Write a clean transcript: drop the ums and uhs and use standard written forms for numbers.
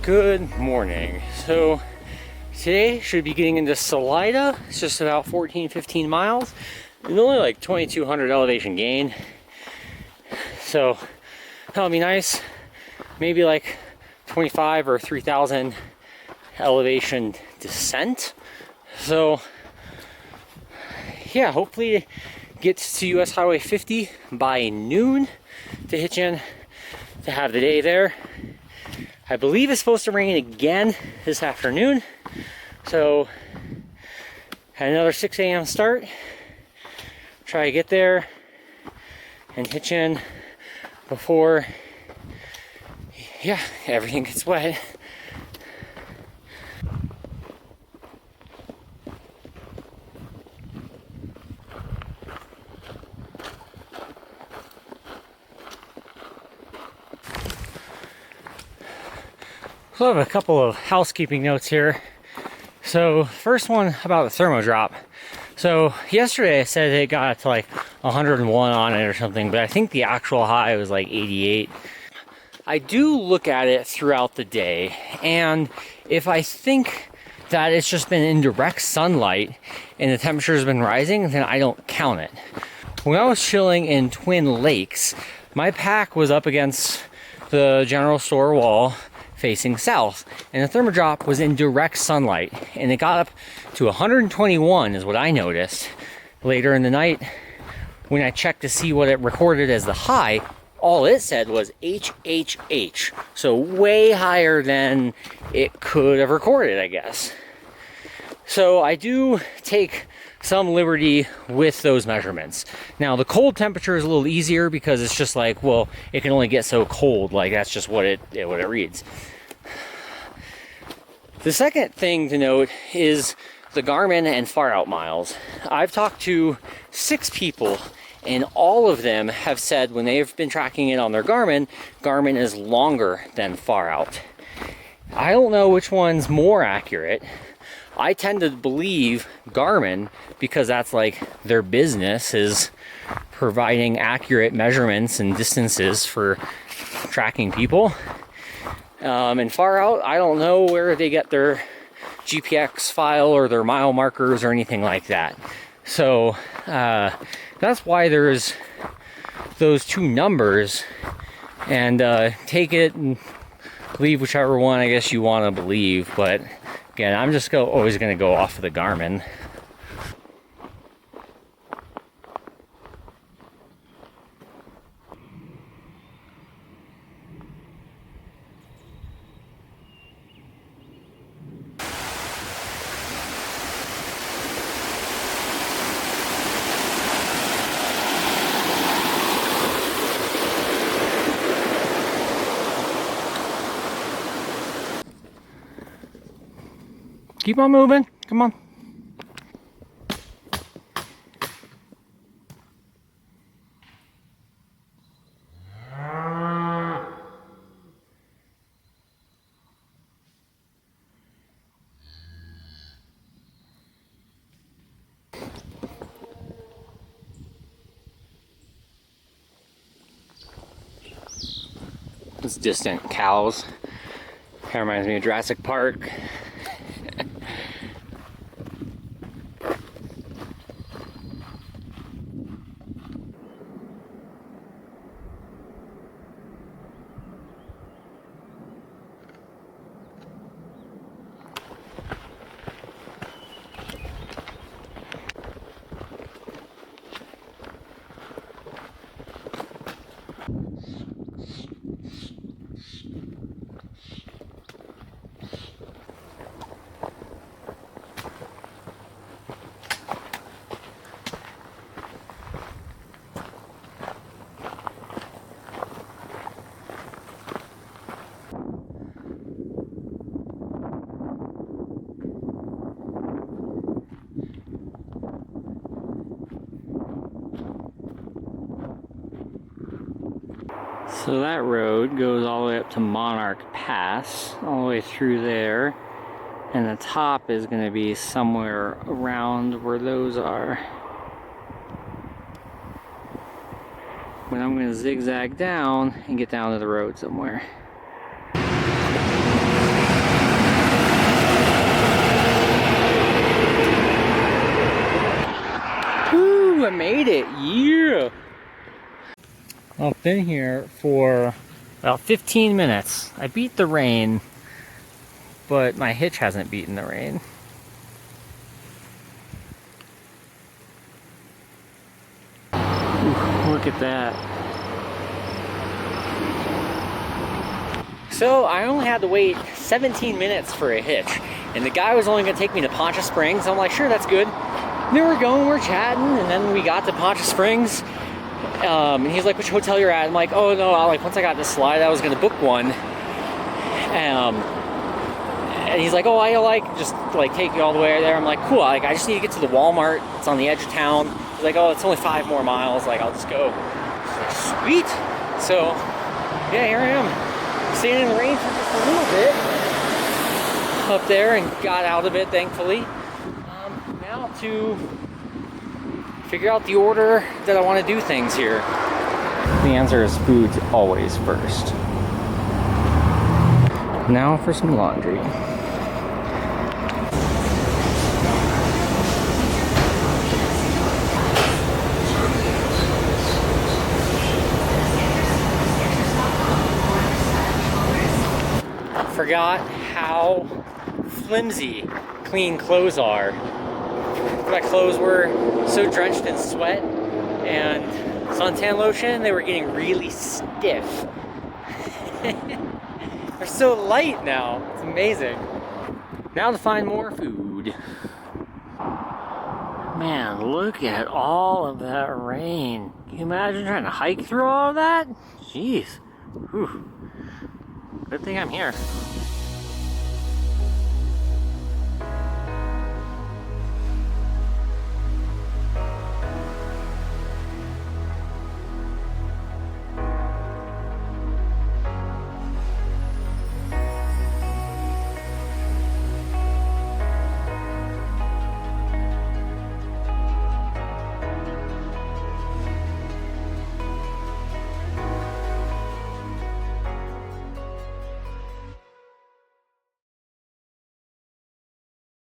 Good morning. So today should be getting into Salida. It's just about 15 miles and only like 2,200 elevation gain. So that'll be nice. Maybe like 25 or 3,000 elevation descent. So yeah, hopefully it gets to US Highway 50 by noon to hitch in to have the day there. I believe it's supposed to rain again this afternoon. So had another 6 a.m. start. Try to get there and hitch in before, yeah, everything gets wet. So I have a couple of housekeeping notes here. So first one about the thermo drop. So yesterday I said it got to like 101 on it or something, but I think the actual high was like 88. I do look at it throughout the day, and if I think that it's just been in direct sunlight and the temperature has been rising, then I don't count it. When I was chilling in Twin Lakes, my pack was up against the general store wall facing south, and the thermo drop was in direct sunlight, and it got up to 121 is what I noticed. Later in the night, when I checked to see what it recorded as the high, all it said was HHH, so way higher than it could have recorded, I guess. So I do take some liberty with those measurements. Now the cold temperature is a little easier because it's just like, well, it can only get so cold, like that's just what it reads. The second thing to note is the Garmin and Farout miles. I've talked to 6 people, and all of them have said when they've been tracking it on their Garmin, Garmin is longer than Farout. I don't know which one's more accurate. I tend to believe Garmin because that's like their business is providing accurate measurements and distances for tracking people. And Farout, I don't know where they get their GPX file or their mile markers or anything like that. So that's why there's those two numbers, and take it and believe whichever one I guess you want to believe. But again, I'm just always going to go off of the Garmin. Keep on moving. Come on. It's distant cows. That reminds me of Jurassic Park. So that road goes all the way up to Monarch Pass, all the way through there, and the top is going to be somewhere around where those are. When I'm going to zigzag down and get down to the road somewhere. made it. Yeah. I've been here for about 15 minutes. I beat the rain, but my hitch hasn't beaten the rain. Ooh, look at that. So I only had to wait 17 minutes for a hitch, and the guy was only going to take me to Poncha Springs. I'm like, sure, that's good. And then we're going, we're chatting, and then we got to Poncha Springs, and he's like, which hotel you're at? I'm like, oh no, once I got this slide, I was going to book one. And he's like, oh, I'll just take you all the way there. I'm like, cool, I just need to get to the Walmart. It's on the edge of town. He's like, oh, it's only 5 more miles. I'll just go. Sweet. So, yeah, here I am. Standing in the rain for just a little bit up there and got out of it, thankfully. Now to figure out the order that I want to do things here. The answer is food's always first. Now for some laundry. Forgot how flimsy clean clothes are. My clothes were so drenched in sweat and suntan lotion, they were getting really stiff. They're so light now. It's amazing. Now to find more food. Man, look at all of that rain. Can you imagine trying to hike through all of that? Jeez. Whew. Good thing I'm here.